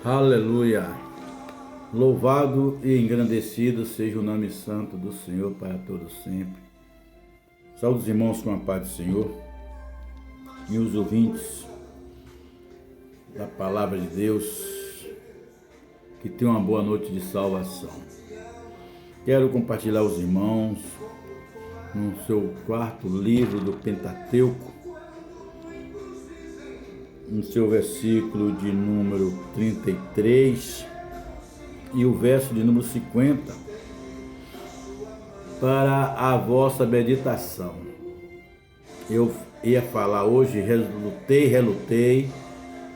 Aleluia! Louvado e engrandecido seja o nome santo do Senhor para todos sempre. Saúde os irmãos com a paz do Senhor e os ouvintes da palavra de Deus, que tenham uma boa noite de salvação. Quero compartilhar os irmãos no seu quarto livro do Pentateuco, no seu versículo de número 33 e o verso de número 50, para a vossa meditação. Eu ia falar hoje, relutei,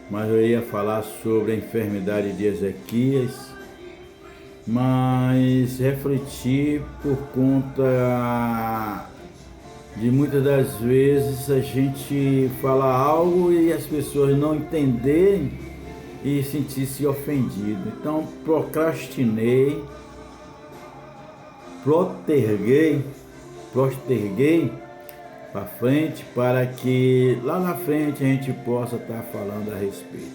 mas eu ia falar sobre a enfermidade de Ezequias, mas refleti por conta de muitas das vezes a gente falar algo e as pessoas não entenderem e sentir-se ofendido. Então posterguei para frente, para que lá na frente a gente possa estar falando a respeito.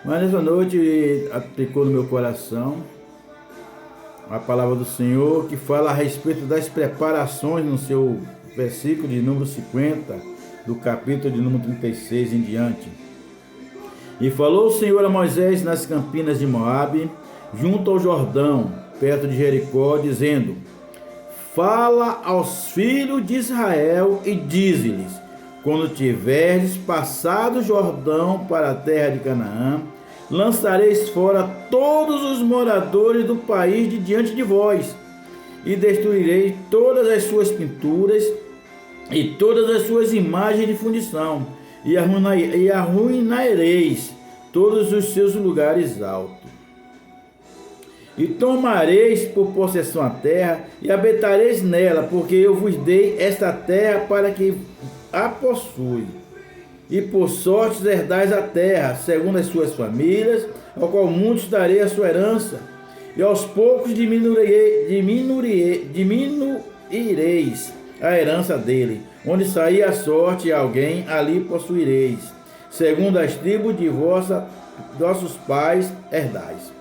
Mas nessa noite aplicou no meu coração a palavra do Senhor, que fala a respeito das preparações no seu versículo de número 50, do capítulo de número 36 em diante. E falou o Senhor a Moisés nas campinas de Moabe, junto ao Jordão, perto de Jericó, dizendo: fala aos filhos de Israel e dize-lhes: quando tiverdes passado o Jordão para a terra de Canaã, lançareis fora todos os moradores do país de diante de vós, e destruirei todas as suas pinturas e todas as suas imagens de fundição, e arruinareis todos os seus lugares altos. E tomareis por possessão a terra, e habitareis nela, porque eu vos dei esta terra para que a possui. E por sorte herdais a terra, segundo as suas famílias, ao qual muitos darei a sua herança, e aos poucos diminuireis a herança dele. Onde sair a sorte alguém, ali possuireis, segundo as tribos de vossos pais herdais.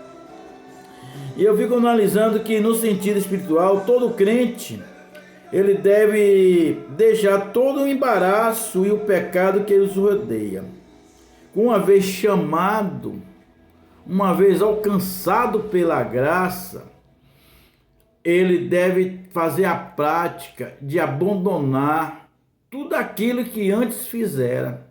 E eu fico analisando que no sentido espiritual, todo crente, ele deve deixar todo o embaraço e o pecado que os rodeia. Uma vez chamado, uma vez alcançado pela graça, ele deve fazer a prática de abandonar tudo aquilo que antes fizera.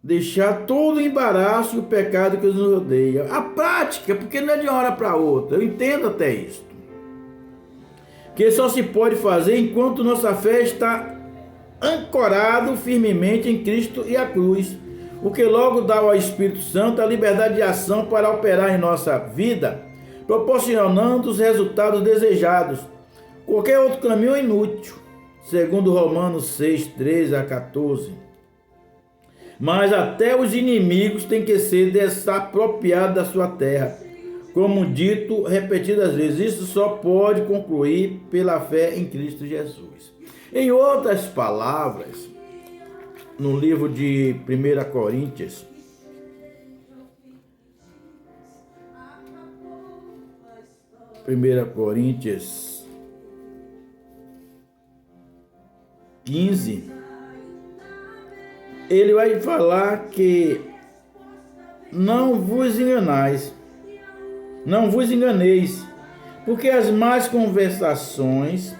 Deixar todo o embaraço e o pecado que nos rodeia. A prática, porque não é de uma hora para outra. Eu entendo até isso. Que só se pode fazer enquanto nossa fé está ancorado firmemente em Cristo e a cruz, o que logo dá ao Espírito Santo a liberdade de ação para operar em nossa vida, proporcionando os resultados desejados. Qualquer outro caminho é inútil, segundo Romanos 6, 13 a 14. Mas até os inimigos têm que ser desapropriados da sua terra. Como dito repetidas vezes, isso só pode concluir pela fé em Cristo Jesus. Em outras palavras, no livro de 1 Coríntios, Coríntios 15, ele vai falar que não vos enganeis, porque as más conversações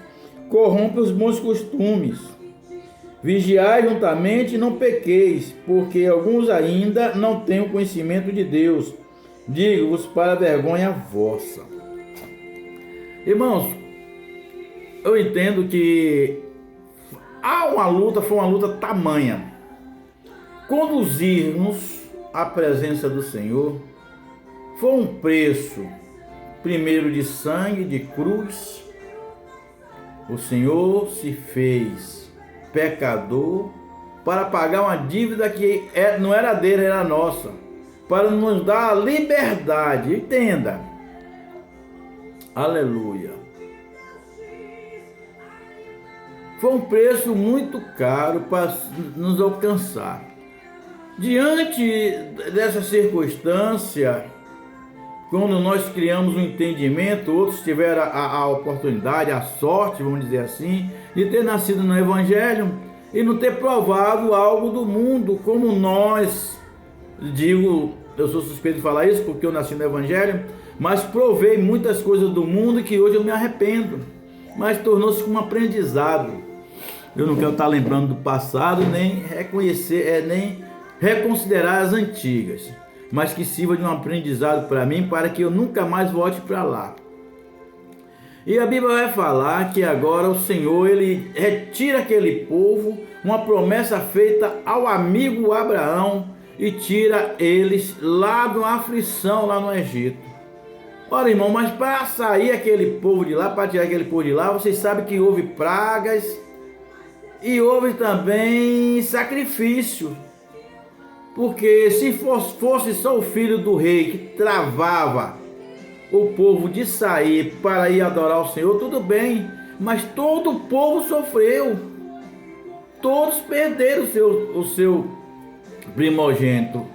corrompem os bons costumes. Vigiai juntamente e não pequeis, porque alguns ainda não têm o conhecimento de Deus. Digo-vos para vergonha vossa. Irmãos, eu entendo que foi uma luta tamanha. Conduzir-nos à presença do Senhor foi um preço, primeiro de sangue, de cruz. O Senhor se fez pecador para pagar uma dívida que não era dele, era nossa, para nos dar a liberdade. Entenda. Aleluia. Foi um preço muito caro para nos alcançar. Diante dessa circunstância, quando nós criamos um entendimento, outros tiveram a oportunidade, a sorte, vamos dizer assim, de ter nascido no Evangelho e não ter provado algo do mundo, como nós, digo, eu sou suspeito de falar isso porque eu nasci no Evangelho, mas provei muitas coisas do mundo que hoje eu me arrependo, mas tornou-se como um aprendizado. Eu não quero estar lembrando do passado, nem reconhecer, nem reconsiderar as antigas, mas que sirva de um aprendizado para mim, para que eu nunca mais volte para lá. E a Bíblia vai falar que agora o Senhor, ele retira aquele povo, uma promessa feita ao amigo Abraão, e tira eles lá da aflição, lá no Egito. Ora, irmão, mas para sair aquele povo de lá, para tirar aquele povo de lá, vocês sabem que houve pragas e houve também sacrifício. Porque se fosse só o filho do rei que travava o povo de sair para ir adorar o Senhor, tudo bem, mas todo o povo sofreu, todos perderam o seu primogênito.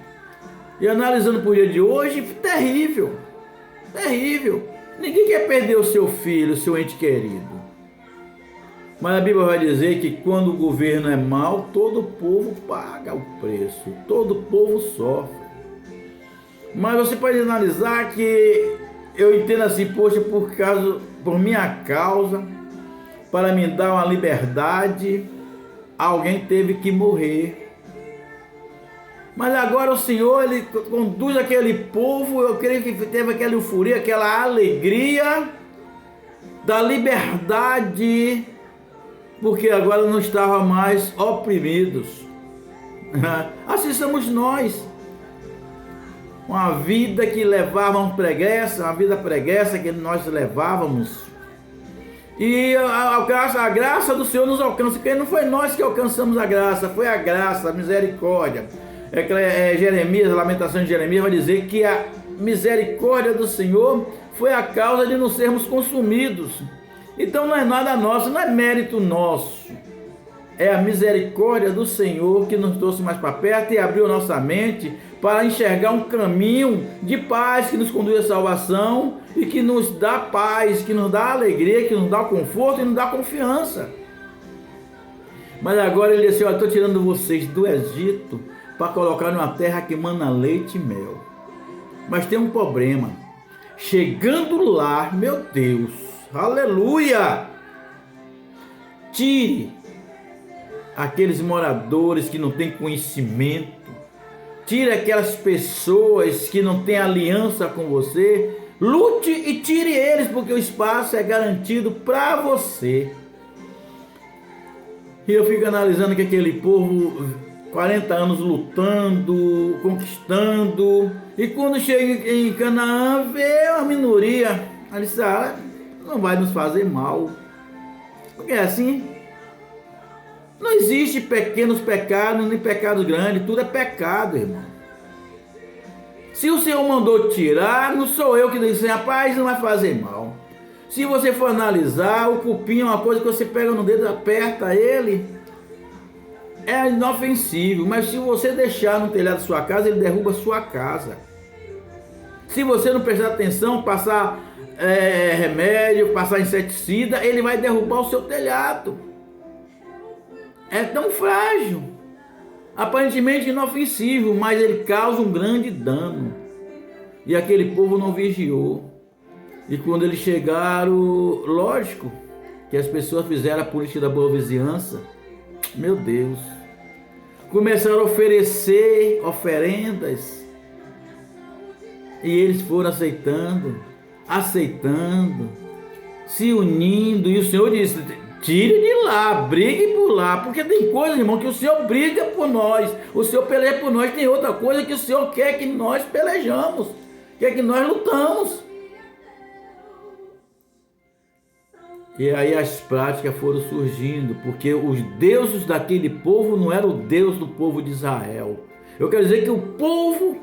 E analisando por dia de hoje, terrível, terrível. Ninguém quer perder o seu filho, o seu ente querido. Mas a Bíblia vai dizer que quando o governo é mau, todo o povo paga o preço, todo o povo sofre. Mas você pode analisar que eu entendo assim, poxa, por minha causa, para me dar uma liberdade, alguém teve que morrer. Mas agora o Senhor, ele conduz aquele povo, eu creio que teve aquela euforia, aquela alegria da liberdade, porque agora não estavam mais oprimidos. Assim somos nós. Uma vida que levávamos preguiça, uma vida preguiça que nós levávamos. E a graça do Senhor nos alcança, porque não foi nós que alcançamos a graça, foi a graça, a misericórdia. Jeremias, a lamentação de Jeremias vai dizer que a misericórdia do Senhor foi a causa de não sermos consumidos. Então não é nada nosso, não é mérito nosso. É a misericórdia do Senhor que nos trouxe mais para perto e abriu nossa mente para enxergar um caminho de paz que nos conduz à salvação e que nos dá paz, que nos dá alegria, que nos dá conforto e nos dá confiança. Mas agora ele disse: olha, estou tirando vocês do Egito para colocar numa terra que mana leite e mel. Mas tem um problema. Chegando lá, meu Deus, aleluia! Tire aqueles moradores que não têm conhecimento. Tire aquelas pessoas que não têm aliança com você. Lute e tire eles, porque o espaço é garantido para você. E eu fico analisando que aquele povo, 40 anos lutando, conquistando, e quando chega em Canaã, vê uma minoria. Ali disse: não vai nos fazer mal. Porque é assim. Não existe pequenos pecados nem pecados grandes, tudo é pecado, irmão. Se o Senhor mandou tirar, não sou eu que disse: rapaz, não vai fazer mal. Se você for analisar, o cupim é uma coisa que você pega no dedo, aperta ele, é inofensivo, mas se você deixar no telhado da sua casa, ele derruba a sua casa. Se você não prestar atenção, passar remédio, passar inseticida, ele vai derrubar o seu telhado. É tão frágil, aparentemente inofensivo, mas ele causa um grande dano. E aquele povo não vigiou. E quando eles chegaram, lógico que as pessoas fizeram a política da boa vizinhança. Meu Deus, começaram a oferecer oferendas, e eles foram aceitando, se unindo, e o Senhor disse: tire de lá, brigue por lá, porque tem coisa, irmão, que o Senhor briga por nós, o Senhor peleja por nós, tem outra coisa que o Senhor quer que nós pelejamos, quer que nós lutamos. E aí as práticas foram surgindo, porque os deuses daquele povo não eram o Deus do povo de Israel. Eu quero dizer que o povo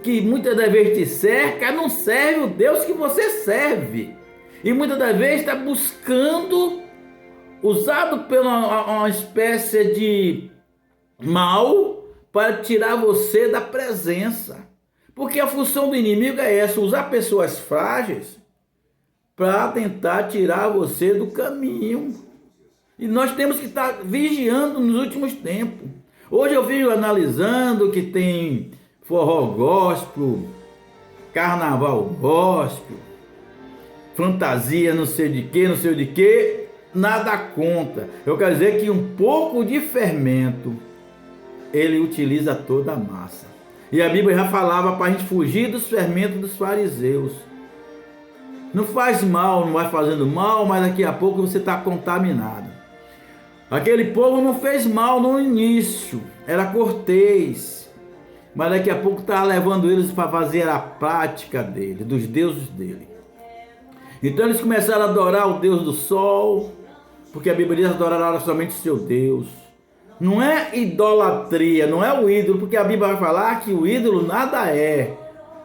que muitas das vezes te cerca não serve o Deus que você serve. E muitas das vezes está buscando, usado por uma espécie de mal, para tirar você da presença. Porque a função do inimigo é essa, usar pessoas frágeis para tentar tirar você do caminho. E nós temos que estar vigiando nos últimos tempos. Hoje eu venho analisando que tem forró gospel, carnaval gospel, fantasia não sei de que, nada contra. Eu quero dizer que um pouco de fermento, ele utiliza toda a massa. E a Bíblia já falava para a gente fugir dos fermentos dos fariseus. Não faz mal, não vai fazendo mal, mas daqui a pouco você está contaminado. Aquele povo não fez mal no início, era cortês, mas daqui a pouco está levando eles para fazer a prática dele, dos deuses dele. Então eles começaram a adorar o Deus do sol, porque a Bíblia diz adorar somente o seu Deus. Não é idolatria, não é o ídolo, porque a Bíblia vai falar que o ídolo nada é.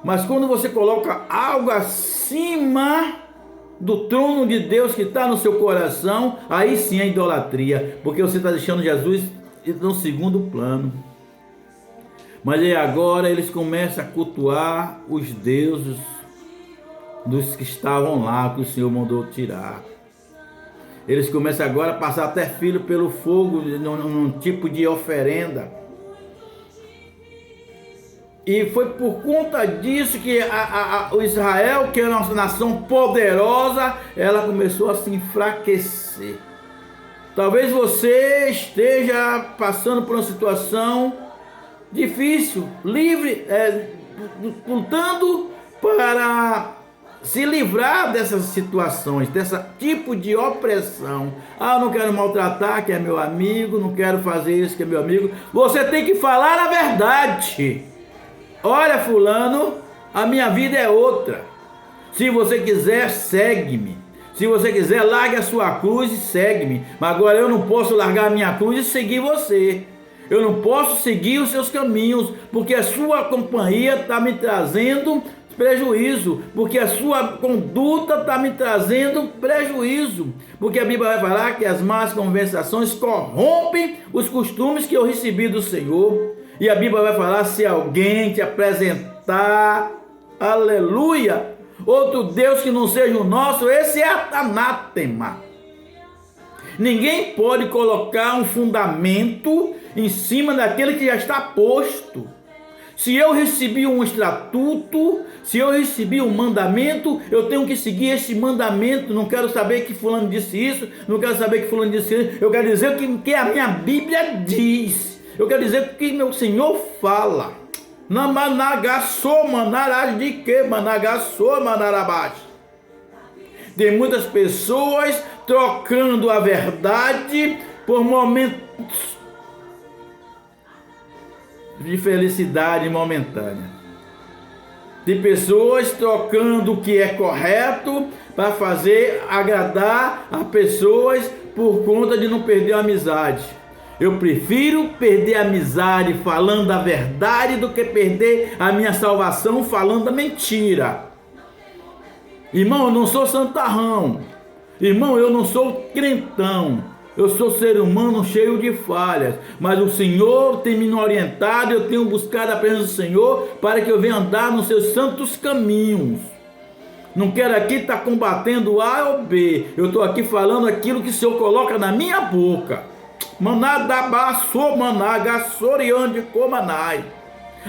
Mas quando você coloca algo acima do trono de Deus que está no seu coração, aí sim é idolatria, porque você está deixando Jesus no segundo plano. Mas aí agora eles começam a cultuar os deuses dos que estavam lá, que o Senhor mandou tirar. Eles começam agora a passar até filho pelo fogo, num tipo de oferenda. E foi por conta disso que o Israel, que era uma nação poderosa, ela começou a se enfraquecer. Talvez você esteja passando por uma situação difícil, livre, lutando para se livrar dessas situações, desse tipo de opressão. Ah, eu não quero maltratar, que é meu amigo, não quero fazer isso, que é meu amigo. Você tem que falar a verdade. Olha, fulano, a minha vida é outra. Se você quiser, segue-me. Se você quiser, largue a sua cruz e segue-me. Mas agora eu não posso largar a minha cruz e seguir você. Eu não posso seguir os seus caminhos, porque a sua companhia está me trazendo prejuízo, porque a sua conduta está me trazendo prejuízo, porque a Bíblia vai falar que as más conversações corrompem os costumes que eu recebi do Senhor. E a Bíblia vai falar: se alguém te apresentar, aleluia, outro Deus que não seja o nosso, esse é anátema. Ninguém pode colocar um fundamento em cima daquele que já está posto. Se eu recebi um estatuto, se eu recebi um mandamento, eu tenho que seguir esse mandamento. Não quero saber que fulano disse isso, não quero saber que fulano disse isso. Eu quero dizer o que a minha Bíblia diz. Eu quero dizer o que meu Senhor fala. Namanagaçô, manarás de que? Managaçô, manarabaixo. Tem muitas pessoas trocando a verdade por momentos de felicidade momentânea. Tem pessoas trocando o que é correto para fazer agradar a pessoas por conta de não perder a amizade. Eu prefiro perder a amizade falando a verdade do que perder a minha salvação falando a mentira. Irmão, eu não sou santarrão. Irmão, eu não sou crentão. Eu sou ser humano cheio de falhas, mas o Senhor tem me orientado, eu tenho buscado a presença do Senhor para que eu venha andar nos seus santos caminhos. Não quero aqui estar combatendo A ou B, eu estou aqui falando aquilo que o Senhor coloca na minha boca. Manadabaçô, managaçoriande comanai.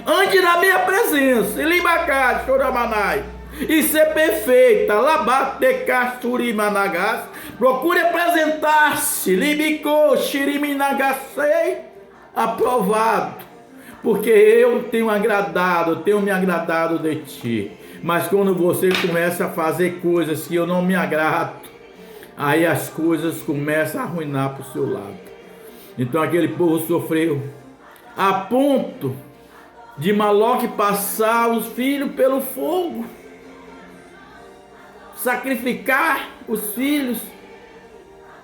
Ande na minha presença, ilibacá, choramanai. E ser perfeita, labatecasturimanagás. Procure apresentar-se, libicô, xiriminagasei, aprovado, porque eu tenho me agradado de ti. Mas quando você começa a fazer coisas que eu não me agrado, aí as coisas começam a arruinar para o seu lado. Então aquele povo sofreu a ponto de Maloque passar os filhos pelo fogo, sacrificar os filhos.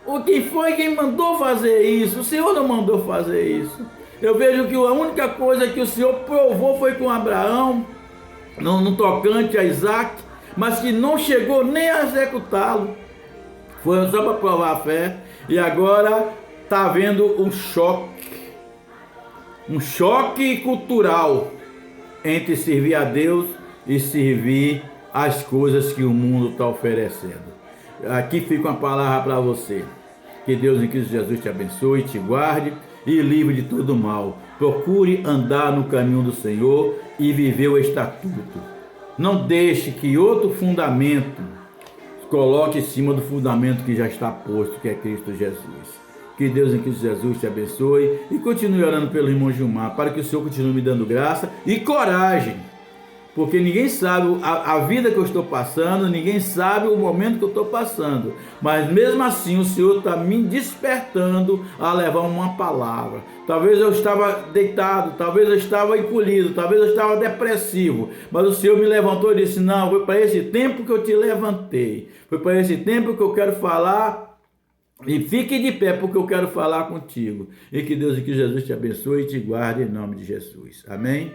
O que foi quem mandou fazer isso? O Senhor não mandou fazer isso. Eu vejo que a única coisa que o Senhor provou foi com Abraão, no tocante a Isaac, mas que não chegou nem a executá-lo. Foi só para provar a fé. E agora está havendo um choque. um choque cultural entre servir a Deus e servir as coisas que o mundo está oferecendo. Aqui fica uma palavra para você. Que Deus em Cristo Jesus te abençoe, te guarde e livre de todo mal. Procure andar no caminho do Senhor e viver o estatuto. Não deixe que outro fundamento coloque em cima do fundamento que já está posto, que é Cristo Jesus. Que Deus em Cristo Jesus te abençoe e continue orando pelo irmão Gilmar, para que o Senhor continue me dando graça e coragem. Porque ninguém sabe a vida que eu estou passando, ninguém sabe o momento que eu estou passando. Mas mesmo assim o Senhor está me despertando a levar uma palavra. Talvez eu estava deitado, talvez eu estava encolhido, talvez eu estava depressivo. Mas o Senhor me levantou e disse, não, foi para esse tempo que eu te levantei. Foi para esse tempo que eu quero falar. E fique de pé porque eu quero falar contigo. E que Deus e que Jesus te abençoe e te guarde em nome de Jesus. Amém?